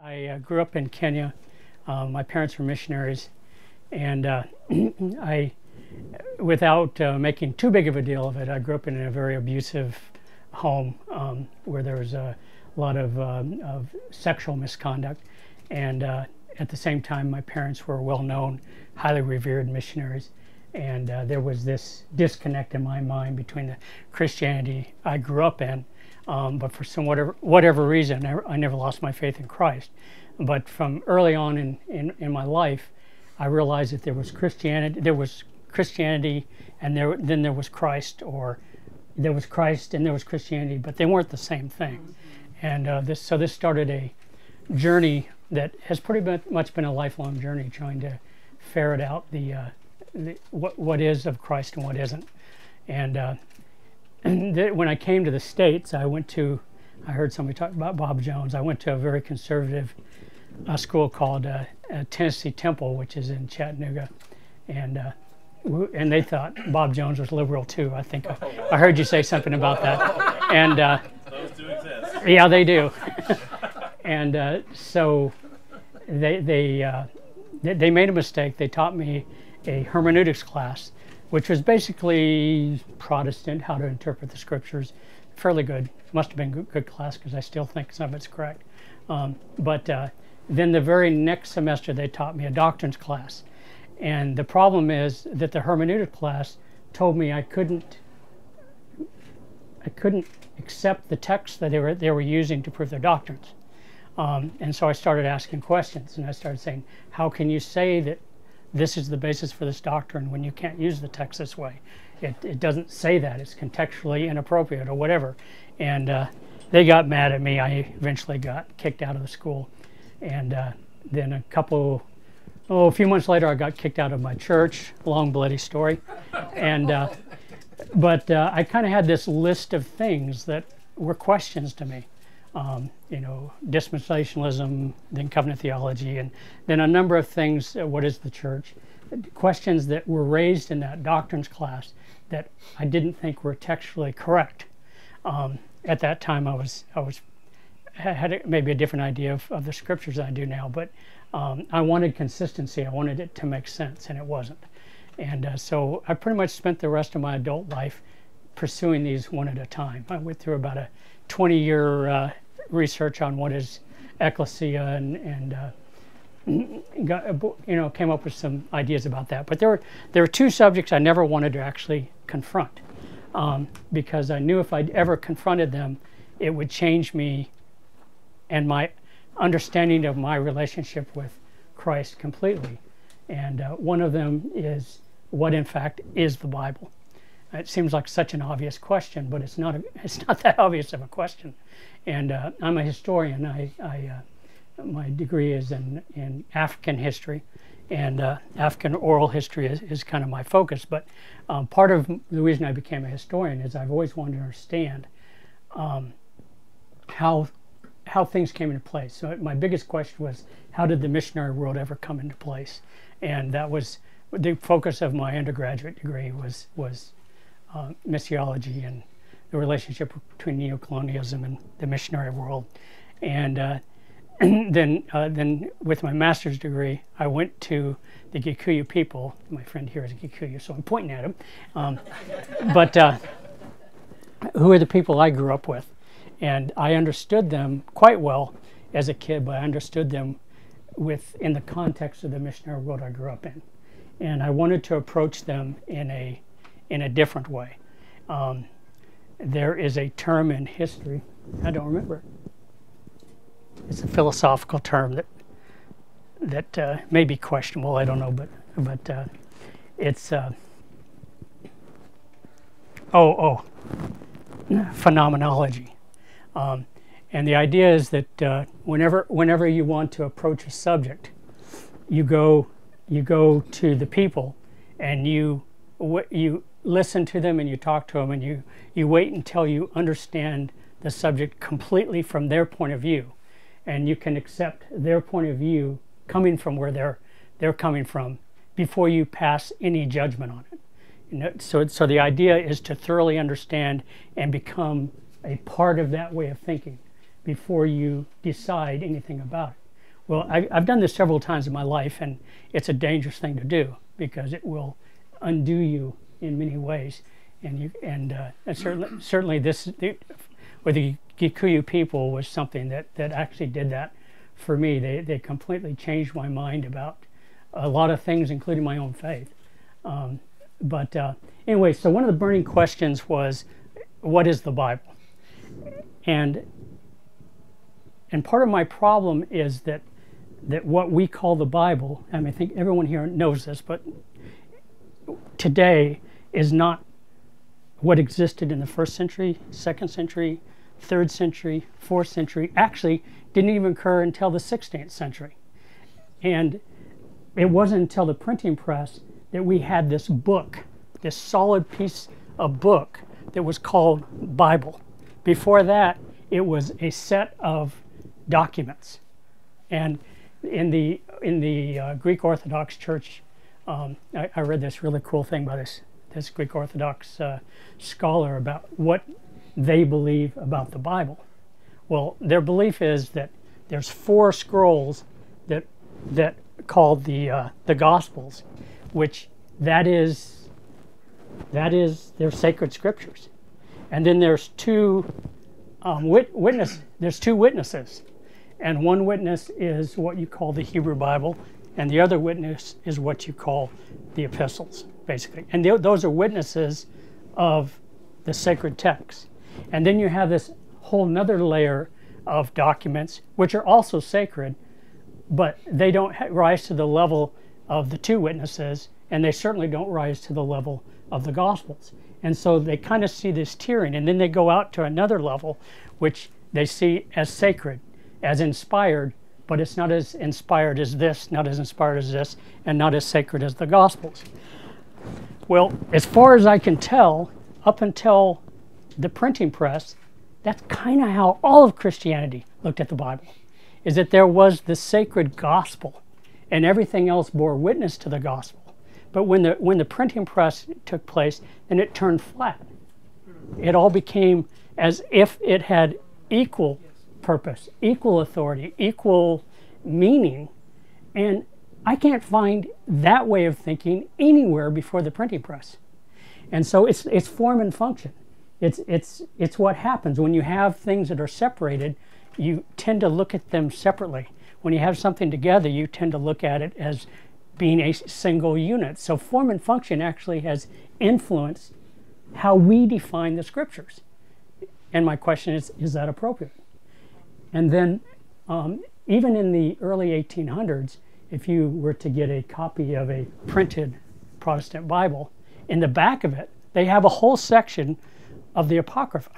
I grew up in Kenya. My parents were missionaries, and without making too big of a deal of it, I grew up in a very abusive home where there was a lot of sexual misconduct, and at the same time, my parents were well-known, highly revered missionaries, and there was this disconnect in my mind between the Christianity I grew up in. But for some whatever reason, I never lost my faith in Christ. But from early on in my life, I realized that there was Christianity, and then there was Christ, or there was Christ and there was Christianity, but they weren't the same thing. And this started a journey that has pretty much been a lifelong journey, trying to ferret out what is of Christ and what isn't. And when I came to the States, I heard somebody talk about Bob Jones. I went to a very conservative school called Tennessee Temple, which is in Chattanooga, and they thought Bob Jones was liberal too. I think I heard you say something about that. And those do exist. yeah, they do. And so they made a mistake. They taught me a hermeneutics class, which was basically Protestant, how to interpret the scriptures. Fairly good. Must have been a good class, because I still think some of it's correct. But then the very next semester, they taught me a doctrines class. And the problem is that the hermeneutic class told me I couldn't accept the text that they were using to prove their doctrines. And so I started asking questions, and I started saying, how can you say that this is the basis for this doctrine when you can't use the text this way? It doesn't say that. It's contextually inappropriate or whatever. And they got mad at me. I eventually got kicked out of the school. And then a few months later, I got kicked out of my church. Long, bloody story. And but I kind of had this list of things that were questions to me. Dispensationalism, then covenant theology, and then a number of things. What is the church? Questions that were raised in that doctrines class that I didn't think were textually correct. At that time, I had maybe a different idea of the scriptures than I do now, but I wanted consistency. I wanted it to make sense, and it wasn't. And so I pretty much spent the rest of my adult life pursuing these one at a time. I went through about a 20-year research on what is ecclesia, and came up with some ideas about that. But there were two subjects I never wanted to actually confront, because I knew if I'd ever confronted them, it would change me and my understanding of my relationship with Christ completely. And one of them is, what in fact is the Bible? It seems like such an obvious question, but it's not that obvious of a question. And I'm a historian. My degree is in African history, and African oral history is kind of my focus. But part of the reason I became a historian is I've always wanted to understand how things came into place. So my biggest question was, how did the missionary world ever come into place? And that was the focus of my undergraduate degree, was missiology and the relationship between neocolonialism and the missionary world. And then with my master's degree, I went to the Kikuyu people. My friend here is a Kikuyu, so I'm pointing at him. But who are the people I grew up with? And I understood them quite well as a kid, but I understood them in the context of the missionary world I grew up in. And I wanted to approach them in a different way. There is a term in history, I don't remember it. It's a philosophical term that may be questionable, I don't know, but it's phenomenology. And the idea is that whenever you want to approach a subject, you go to the people, and you listen to them, and you talk to them, and you wait until you understand the subject completely from their point of view, and you can accept their point of view coming from where they're coming from before you pass any judgment on it. So the idea is to thoroughly understand and become a part of that way of thinking before you decide anything about it. Well, I've done this several times in my life, and it's a dangerous thing to do because it will undo you in many ways. And certainly with the Kikuyu people was something that actually did that for me. They completely changed my mind about a lot of things, including my own faith. Anyway, so one of the burning questions was, what is the Bible? And part of my problem is that what we call the Bible, I think everyone here knows this, but today is not what existed in the 1st century, 2nd century, 3rd century, 4th century. Actually didn't even occur until the 16th century. And it wasn't until the printing press that we had this book, this solid piece of book that was called Bible. Before that, it was a set of documents. And in the Greek Orthodox Church, I read this really cool thing by this Greek Orthodox scholar about what they believe about the Bible. Well, their belief is that there's 4 scrolls that called the Gospels, which that is their sacred scriptures. And then there's two witnesses, and one witness is what you call the Hebrew Bible, and the other witness is what you call the epistles, basically. And those are witnesses of the sacred text. And then you have this whole nother layer of documents, which are also sacred, but they don't rise to the level of the 2 witnesses, and they certainly don't rise to the level of the Gospels. And so they kind of see this tiering, and then they go out to another level, which they see as sacred, as inspired, but it's not as inspired as this, not as inspired as this, and not as sacred as the Gospels. Well, as far as I can tell, up until the printing press, that's kind of how all of Christianity looked at the Bible, is that there was the sacred gospel, and everything else bore witness to the gospel. But when the printing press took place, then it turned flat. It all became as if it had equal purpose, equal authority, equal meaning. And I can't find that way of thinking anywhere before the printing press. And so it's form and function. It's what happens when you have things that are separated. You tend to look at them separately. When you have something together, you tend to look at it as being a single unit. So form and function actually has influenced how we define the scriptures. And my question is that appropriate? And then even in the early 1800s, if you were to get a copy of a printed Protestant Bible, in the back of it, they have a whole section of the Apocrypha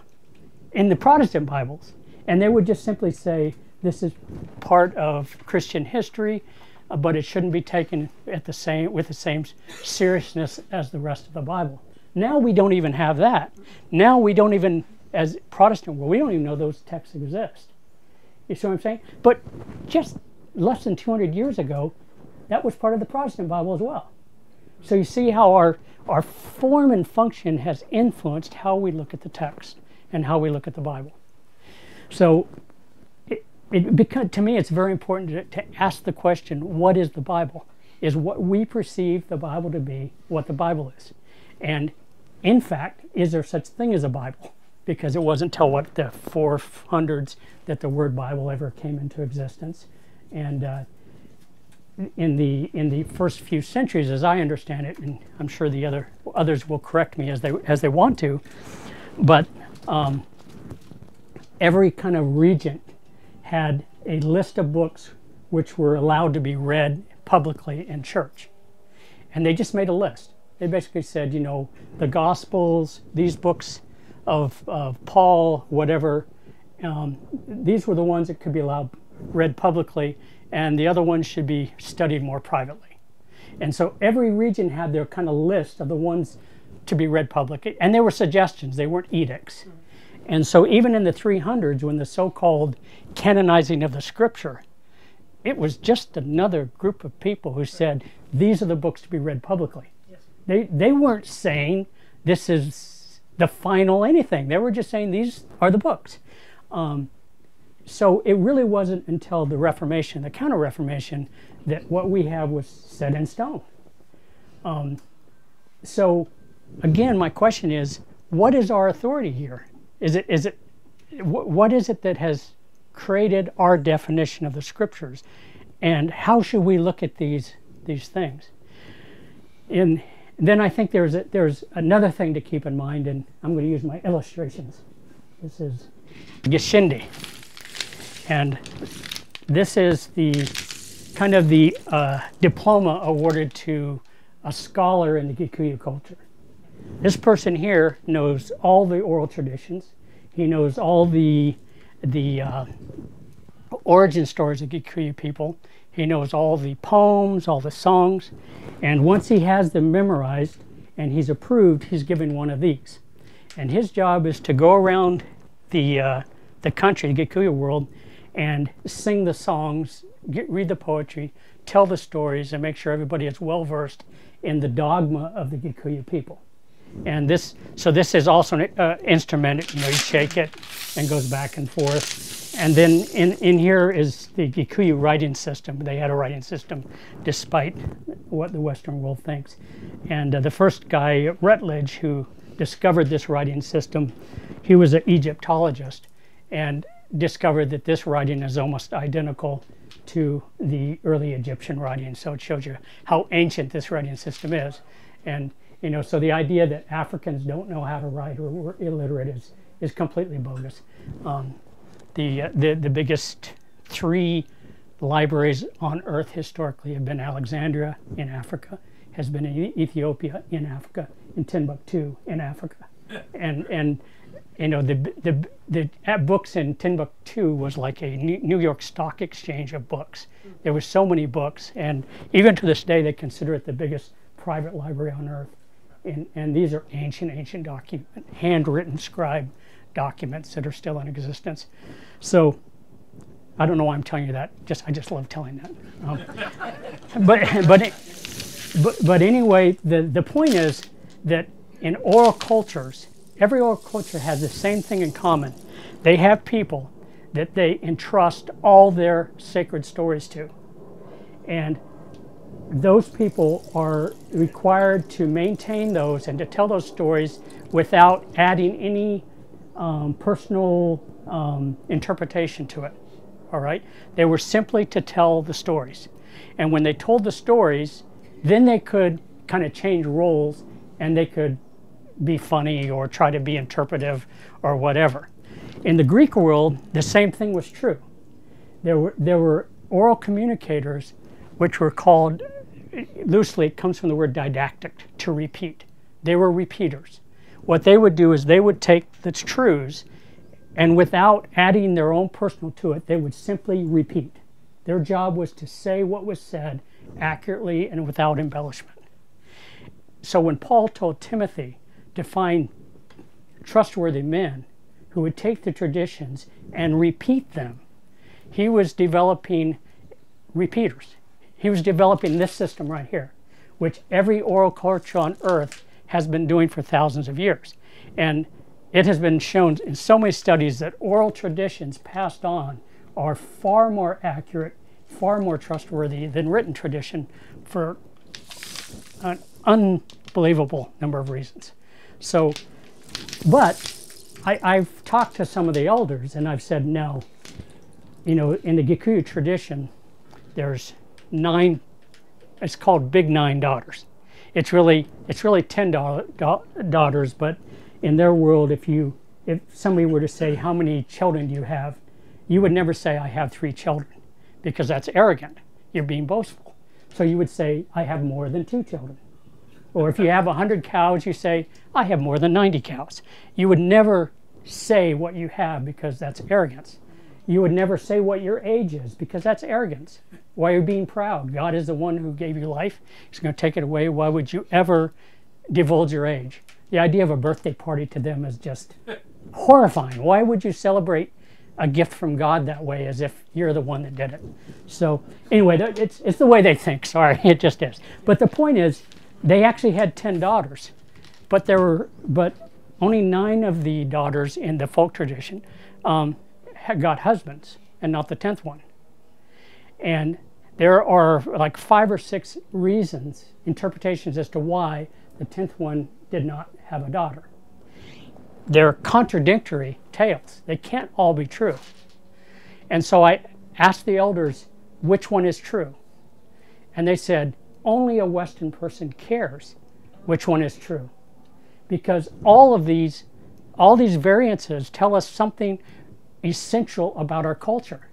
in the Protestant Bibles. And they would just simply say, this is part of Christian history, but it shouldn't be taken with the same seriousness as the rest of the Bible. Now we don't even have that. Now we don't even, as Protestant world, we don't even know those texts exist. You see what I'm saying? But just less than 200 years ago, that was part of the Protestant Bible as well. So you see how our form and function has influenced how we look at the text and how we look at the Bible. So to me, it's very important to ask the question, what is the Bible? Is what we perceive the Bible to be what the Bible is? And in fact, is there such thing as a Bible? Because it wasn't until the 400s that the word Bible ever came into existence. And in the first few centuries, as I understand it, and I'm sure the others will correct me as they want to, but every kind of regent had a list of books which were allowed to be read publicly in church. And they just made a list. They basically said, the Gospels, these books of Paul, whatever, these were the ones that could be read publicly, and the other ones should be studied more privately. And so every region had their kind of list of the ones to be read publicly, and they were suggestions, they weren't edicts. And so even in the 300s, when the so-called canonizing of the scripture, it was just another group of people who said, these are the books to be read publicly. Yes. They weren't saying this is the final anything. They were just saying these are the books. so it really wasn't until the Reformation, the Counter-Reformation, that what we have was set in stone. So again, my question is, what is our authority here? What is it that has created our definition of the scriptures? And how should we look at these things? And then I think there's another thing to keep in mind, and I'm going to use my illustrations. This is Gishindi. And this is the kind of the diploma awarded to a scholar in the Kikuyu culture. This person here knows all the oral traditions. He knows all the origin stories of Kikuyu people. He knows all the poems, all the songs. And once he has them memorized and he's approved, he's given one of these. And his job is to go around the country, the Kikuyu world, and sing the songs, read the poetry, tell the stories, and make sure everybody is well versed in the dogma of the Kikuyu people. And this is also an instrument. You shake it and goes back and forth. And then in here is the Kikuyu writing system. They had a writing system despite what the Western world thinks. And the first guy, Rutledge, who discovered this writing system, he was an Egyptologist and discovered that this writing is almost identical to the early Egyptian writing. So it shows you how ancient this writing system is. And so the idea that Africans don't know how to write or were illiterate is completely bogus. The biggest three libraries on earth historically have been Alexandria in Africa, has been in Ethiopia in Africa, and Timbuktu in Africa. And the books in Timbuktu was like a New York Stock Exchange of books. There were so many books, and even to this day they consider it the biggest private library on earth. And these are ancient documents, handwritten scribe documents that are still in existence. So I don't know why I'm telling you that. I just love telling that. But anyway, the point is that in oral cultures, every oral culture has the same thing in common. They have people that they entrust all their sacred stories to, and those people are required to maintain those and to tell those stories without adding any personal interpretation to it. All right? They were simply to tell the stories. And when they told the stories, then they could kind of change roles and they could be funny or try to be interpretive or whatever. In the Greek world, the same thing was true. There were oral communicators which were called, loosely it comes from the word didactic, to repeat. They were repeaters. What they would do is they would take the truths and without adding their own personal to it, they would simply repeat. Their job was to say what was said accurately and without embellishment. So when Paul told Timothy to find trustworthy men who would take the traditions and repeat them, he was developing repeaters. He was developing this system right here, which every oral culture on earth has been doing for thousands of years. And it has been shown in so many studies that oral traditions passed on are far more accurate, far more trustworthy than written tradition for an unbelievable number of reasons. So, but I've talked to some of the elders and I've said, no, in the Kikuyu tradition, there's 9, it's called Big 9 daughters. It's really 10 daughters, but in their world, if somebody were to say, how many children do you have? You would never say, I have 3 children, because that's arrogant. You're being boastful. So you would say, I have more than 2 children. Or if you have 100 cows, you say, I have more than 90 cows. You would never say what you have because that's arrogance. You would never say what your age is because that's arrogance. Why are you being proud? God is the one who gave you life. He's going to take it away. Why would you ever divulge your age? The idea of a birthday party to them is just horrifying. Why would you celebrate a gift from God that way as if you're the one that did it? So anyway, it's the way they think. Sorry, it just is. But the point is, they actually had 10 daughters, but only 9 of the daughters in the folk tradition got husbands and not the 10th one. And there are like 5 or 6 reasons, interpretations as to why the 10th one did not have a daughter. They're contradictory tales. They can't all be true. And so I asked the elders, which one is true? And they said, only a Western person cares which one is true. Because all these variances tell us something essential about our culture.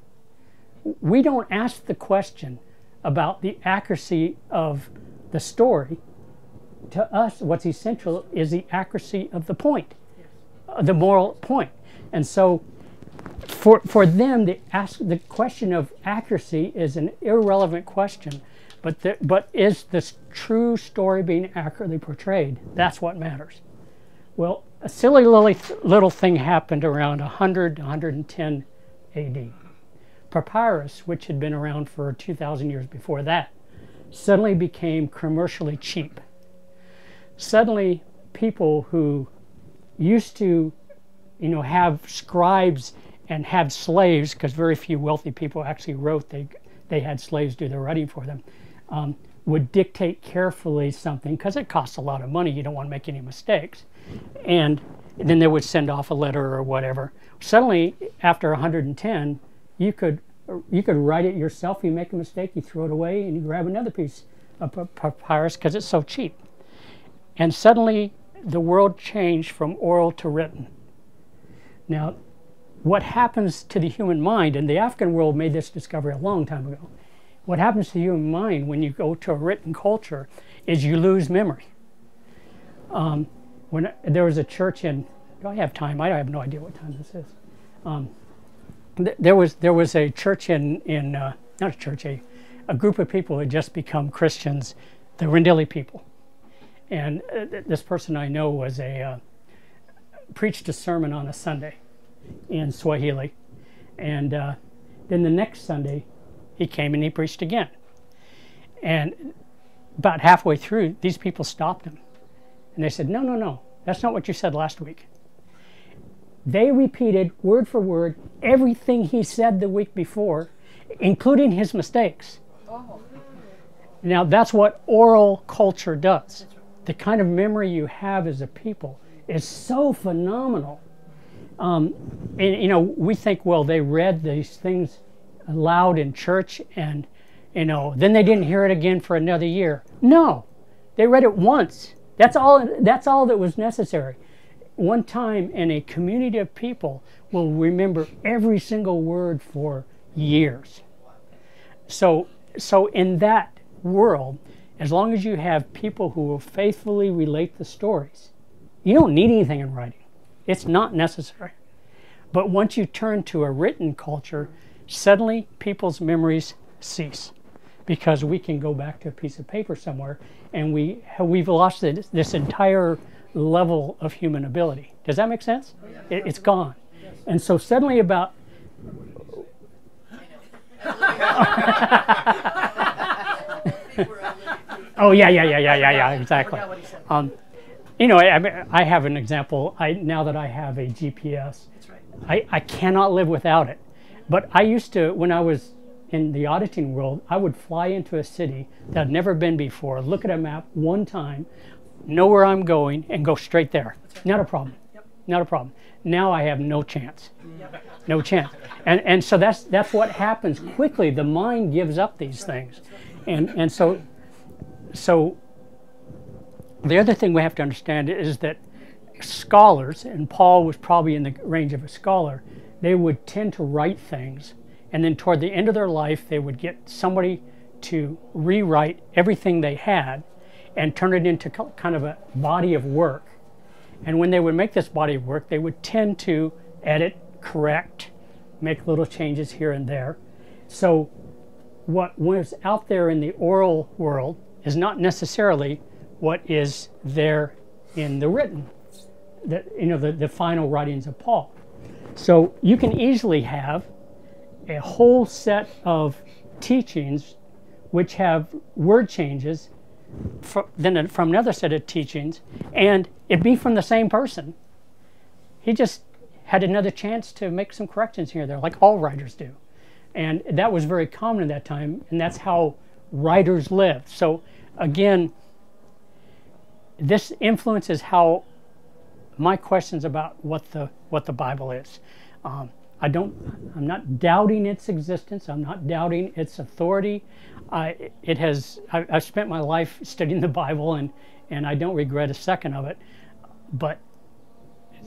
We don't ask the question about the accuracy of the story. To us, what's essential is the accuracy of the point, the moral point. And so for them, the question of accuracy is an irrelevant question. But is this true story being accurately portrayed? That's what matters. Well, a silly little thing happened around 100 to 110 AD. Papyrus, which had been around for 2,000 years before that, suddenly became commercially cheap. Suddenly, people who used to, have scribes and have slaves, because very few wealthy people actually wrote, they had slaves do their writing for them, would dictate carefully something, because it costs a lot of money, you don't want to make any mistakes. And then they would send off a letter or whatever. Suddenly, after 110, you could write it yourself. You make a mistake, you throw it away, and you grab another piece of papyrus because it's so cheap. And suddenly, the world changed from oral to written. Now, what happens to the human mind, and the African world made this discovery a long time ago, what happens to the human mind when you go to a written culture is you lose memory. When there was a church in, do I have time? I have no idea what time this is. There was a church not a church, a group of people who had just become Christians, the Rendille people. And this person I know was preached a sermon on a Sunday in Swahili. And then the next Sunday, he came and he preached again. And about halfway through, these people stopped him. And they said, no, that's not what you said last week. They repeated word for word everything he said the week before, including his mistakes. Now, that's what oral culture does. The kind of memory you have as a people is so phenomenal. And, we think, well, they read these things aloud in church and, then they didn't hear it again for another year. No, they read it once. That's all that was necessary. One time, and a community of people will remember every single word for years. So in that world, as long as you have people who will faithfully relate the stories, you don't need anything in writing. It's not necessary. But once you turn to a written culture, suddenly people's memories cease, because we can go back to a piece of paper somewhere, and we've lost this entire level of human ability. Does that make sense? It's gone. And so suddenly about... Oh, yeah, exactly. I have an example. Now that I have a GPS, I cannot live without it. But I used to, when I was in the auditing world, I would fly into a city that I'd never been before, look at a map one time, know where I'm going, and go straight there. Not a problem. Not a problem. Now I have no chance. No chance. And so that's what happens quickly. The mind gives up these things. And so the other thing we have to understand is that scholars, and Paul was probably in the range of a scholar, they would tend to write things, and then toward the end of their life, they would get somebody to rewrite everything they had and turn it into kind of a body of work. And when they would make this body of work, they would tend to edit, correct, make little changes here and there. So what was out there in the oral world is not necessarily what is there in the written, the final writings of Paul. So you can easily have a whole set of teachings which have word changes from another set of teachings, and it be from the same person. He just had another chance to make some corrections here and there, like all writers do. And that was very common at that time, and that's how writers lived. So again, this influences how my questions about what the Bible is. I'm not doubting its existence. I'm not doubting its authority. I've spent my life studying the Bible, and I don't regret a second of it. But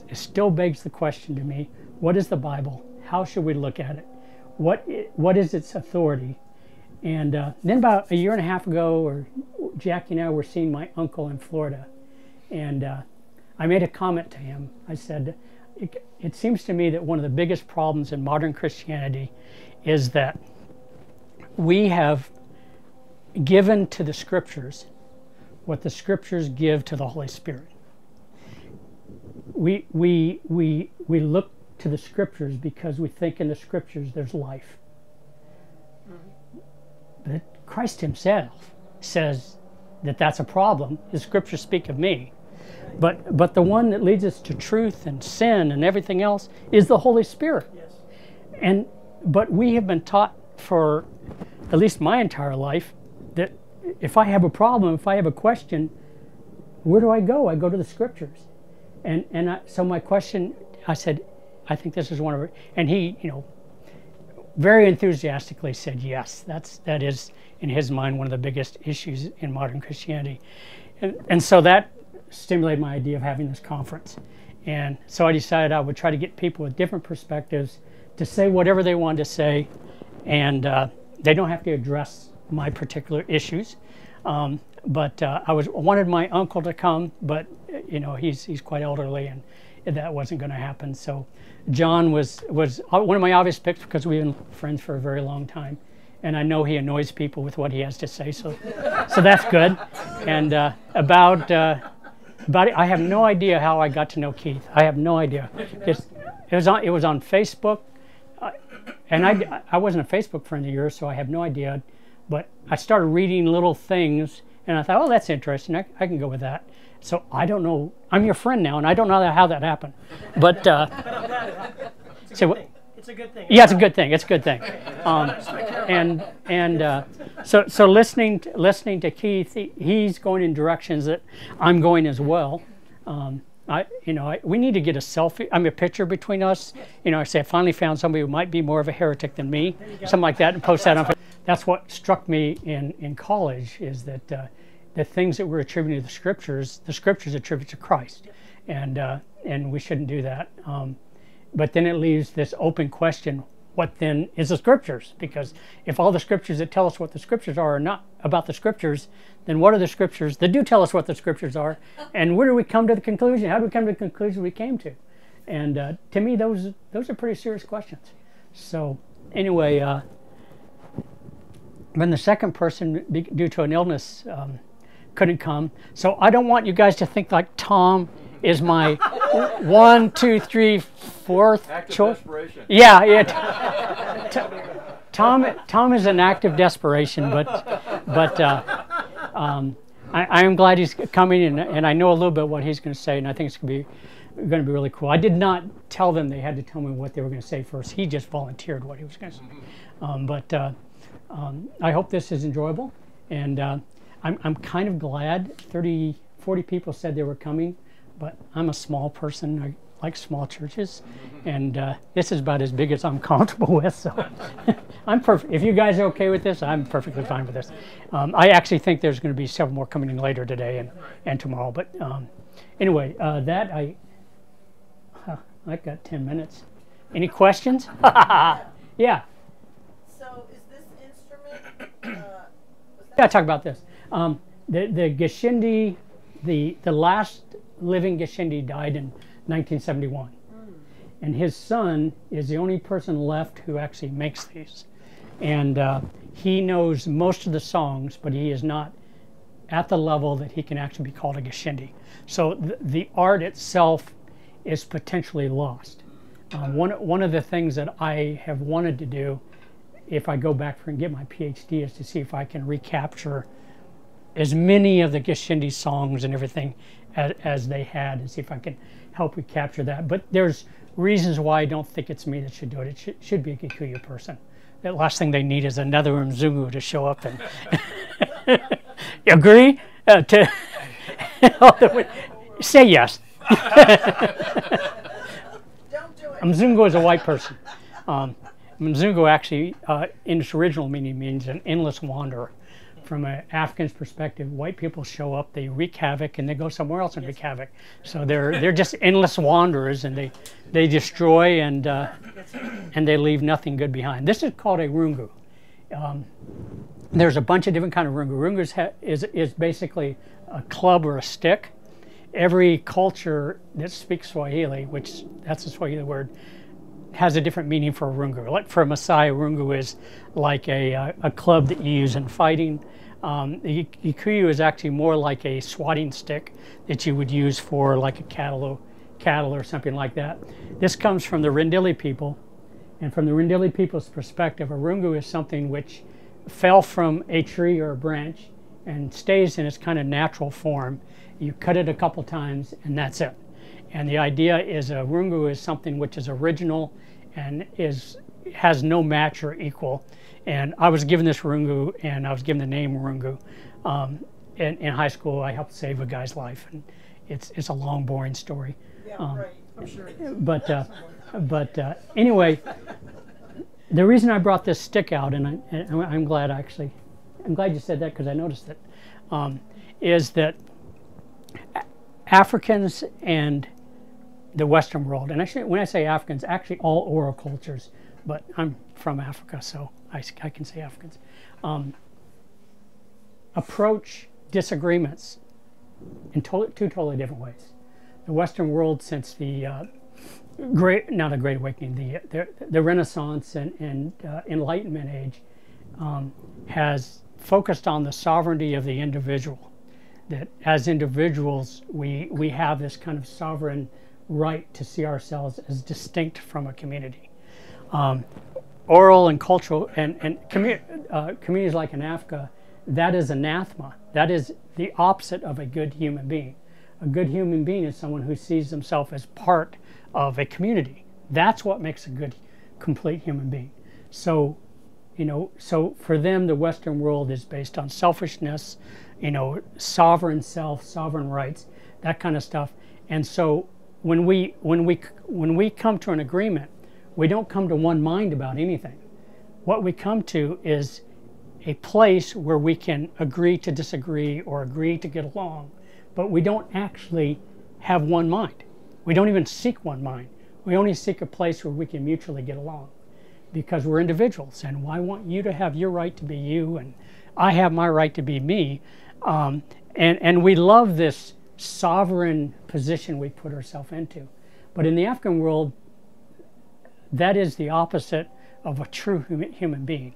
it still begs the question to me: what is the Bible? How should we look at it? What is its authority? And then about a year and a half ago, Jackie and I were seeing my uncle in Florida, and I made a comment to him. I said, it seems to me that one of the biggest problems in modern Christianity is that we have given to the Scriptures what the Scriptures give to the Holy Spirit. We look to the Scriptures because we think in the Scriptures there's life. But Christ himself says that that's a problem. The Scriptures speak of me. But the one that leads us to truth and sin and everything else is the Holy Spirit. Yes. But we have been taught for at least my entire life that if I have a problem, if I have a question, where do I go? I go to the Scriptures. So my question, I said, I think this is one of it. And he, very enthusiastically said yes. That is, in his mind, one of the biggest issues in modern Christianity. And so that stimulated my idea of having this conference. And so I decided I would try to get people with different perspectives to say whatever they wanted to say, and they don't have to address my particular issues. But I wanted my uncle to come, but he's quite elderly, and that wasn't going to happen. So John was one of my obvious picks because we've been friends for a very long time, and I know he annoys people with what he has to say. So that's good. And about it, I have no idea how I got to know Keith. I have no idea. It was on Facebook, and I wasn't a Facebook friend of yours, so I have no idea. But I started reading little things, and I thought, oh, that's interesting. I can go with that. So I don't know. I'm your friend now, and I don't know how that happened. But it's a good thing. Yeah, it's a good thing. It's a good thing. So listening to Keith, he's going in directions that I'm going as well. We need to get a selfie. A picture between us. I say I finally found somebody who might be more of a heretic than me, something like that, and post that on. That's what struck me in college, is that the things that we're attributing to the Scriptures attribute to Christ, and we shouldn't do that. But then it leaves this open question: what then is the Scriptures? Because if all the Scriptures that tell us what the Scriptures are not about the Scriptures, then what are the Scriptures that do tell us what the Scriptures are? And where do we come to the conclusion? How do we come to the conclusion we came to? And to me, those are pretty serious questions. So anyway, when the second person, due to an illness, couldn't come. So I don't want you guys to think like Tom is my 1, 2, 3, 4th choice. Yeah. Tom is an act of desperation, but I am glad he's coming, and I know a little bit what he's going to say, and I think it's going to be really cool. I did not tell them they had to tell me what they were going to say first. He just volunteered what he was going to say. I hope this is enjoyable, and I'm kind of glad 40 people said they were coming, but I'm a small person. I like small churches, and this is about as big as I'm comfortable with, so I'm perfect. If you guys are okay with this, I'm perfectly fine with this. I actually think there's going to be several more coming in later today and tomorrow, but anyway, I've got 10 minutes. Any questions? Yeah. So is this instrument, Yeah, talk about this. The Gishindi, the last living Gishindi died in 1971. And his son is the only person left who actually makes these. And he knows most of the songs, but he is not at the level that he can actually be called a Gishindi. So the art itself is potentially lost. One of the things that I have wanted to do, if I go back and get my PhD, is to see if I can recapture as many of the Gishindi songs and everything as they had, and see if I can help recapture that. But there's reasons why I don't think it's me that should do it. It should be a Kikuyu person. The last thing they need is another Mzungu to show up and you agree to say yes. Don't do it. Mzungu is a white person. Mzungu actually, in its original meaning, means an endless wanderer. From an African's perspective, white people show up, they wreak havoc, and they go somewhere else and wreak havoc. So they're just endless wanderers, and they destroy and they leave nothing good behind. This is called a rungu. There's a bunch of different kind of rungu. Rungu is basically a club or a stick. Every culture that speaks Swahili, which that's a Swahili word, has a different meaning for a rungu. Like for a Maasai, a rungu is like a club that you use in fighting. The Kikuyu is actually more like a swatting stick that you would use for like a cattle or something like that. This comes from the Rendille people, and from the Rendille people's perspective, a rungu is something which fell from a tree or a branch and stays in its kind of natural form. You cut it a couple times and that's it. And the idea is a rungu is something which is original and has no match or equal. And I was given this rungu, and I was given the name rungu. In high school, I helped save a guy's life, and it's a long, boring story. Yeah, right. I'm sure it is. But anyway, the reason I brought this stick out, and I'm glad you said that because I noticed it, is that Africans and the Western world, and actually when I say Africans, actually all oral cultures, but I'm from Africa, so I can say Africans, approach disagreements in two totally different ways. The Western world, since the not a Great Awakening, the Renaissance and Enlightenment age, has focused on the sovereignty of the individual. That as individuals, we have this kind of sovereign right to see ourselves as distinct from a community. Oral and cultural and communities like in Africa, that is anathema. That is the opposite of a good human being. A good human being is someone who sees themselves as part of a community. That's what makes a good, complete human being. So, so for them, the Western world is based on selfishness, sovereign self, sovereign rights, that kind of stuff. And so when we come to an agreement, we don't come to one mind about anything. What we come to is a place where we can agree to disagree or agree to get along, but we don't actually have one mind. We don't even seek one mind. We only seek a place where we can mutually get along because we're individuals, and I want you to have your right to be you, and I have my right to be me. And we love this sovereign position we put ourselves into. But in the African world, that is the opposite of a true human being.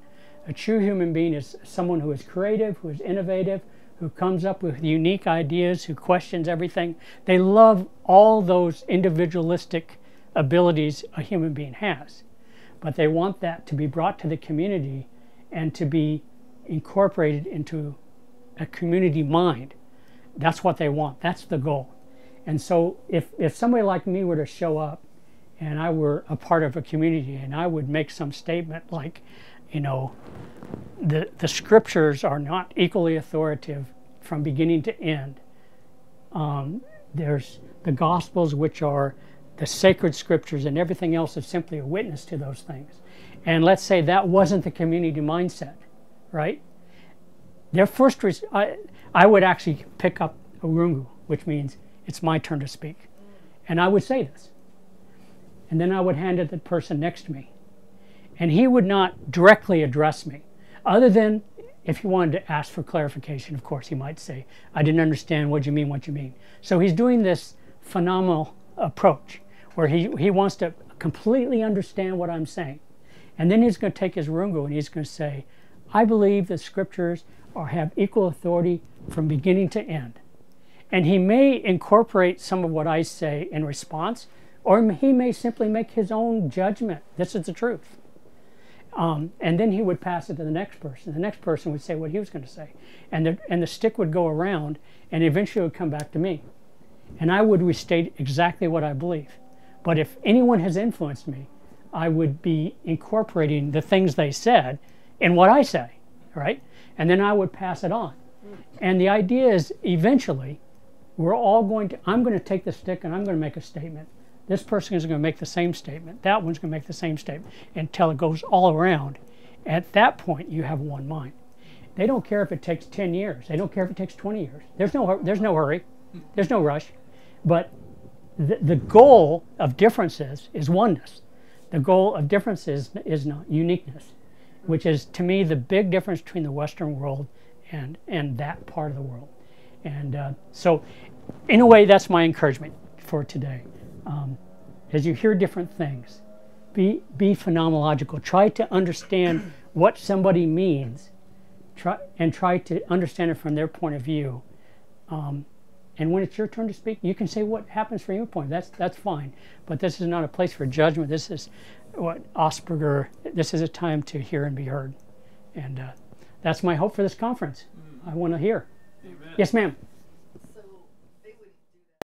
A true human being is someone who is creative, who is innovative, who comes up with unique ideas, who questions everything. They love all those individualistic abilities a human being has. But they want that to be brought to the community and to be incorporated into a community mind. That's what they want. That's the goal. And so if somebody like me were to show up and I were a part of a community and I would make some statement like, the scriptures are not equally authoritative from beginning to end. There's the Gospels, which are the sacred scriptures, and everything else is simply a witness to those things. And let's say that wasn't the community mindset, right? Their first, I would actually pick up a rungu, which means it's my turn to speak. And I would say this. And then I would hand it to the person next to me. And he would not directly address me, other than if he wanted to ask for clarification. Of course, he might say, I didn't understand what you mean. So he's doing this phenomenal approach where he wants to completely understand what I'm saying. And then he's going to take his rungu and he's going to say, I believe the scriptures have equal authority from beginning to end. And he may incorporate some of what I say in response, or he may simply make his own judgment. This is the truth. And then he would pass it to the next person. The next person would say what he was going to say. And the stick would go around, and eventually it would come back to me. And I would restate exactly what I believe. But if anyone has influenced me, I would be incorporating the things they said in what I say, right? And then I would pass it on. And the idea is eventually I'm going to take the stick and I'm going to make a statement. This person is going to make the same statement. That one's going to make the same statement until it goes all around. At that point, you have one mind. They don't care if it takes 10 years. They don't care if it takes 20 years. There's no hurry. There's no rush. But the goal of differences is oneness. The goal of differences is not uniqueness, which is, to me, the big difference between the Western world and that part of the world. And so, in a way, that's my encouragement for today. As you hear different things, be phenomenological. Try to understand what somebody means. Try to understand it from their point of view. And when it's your turn to speak, you can say what happens from your point. That's fine. But this is not a place for judgment. This is what Asperger. This is a time to hear and be heard. And that's my hope for this conference. I want to hear. Amen. Yes, ma'am.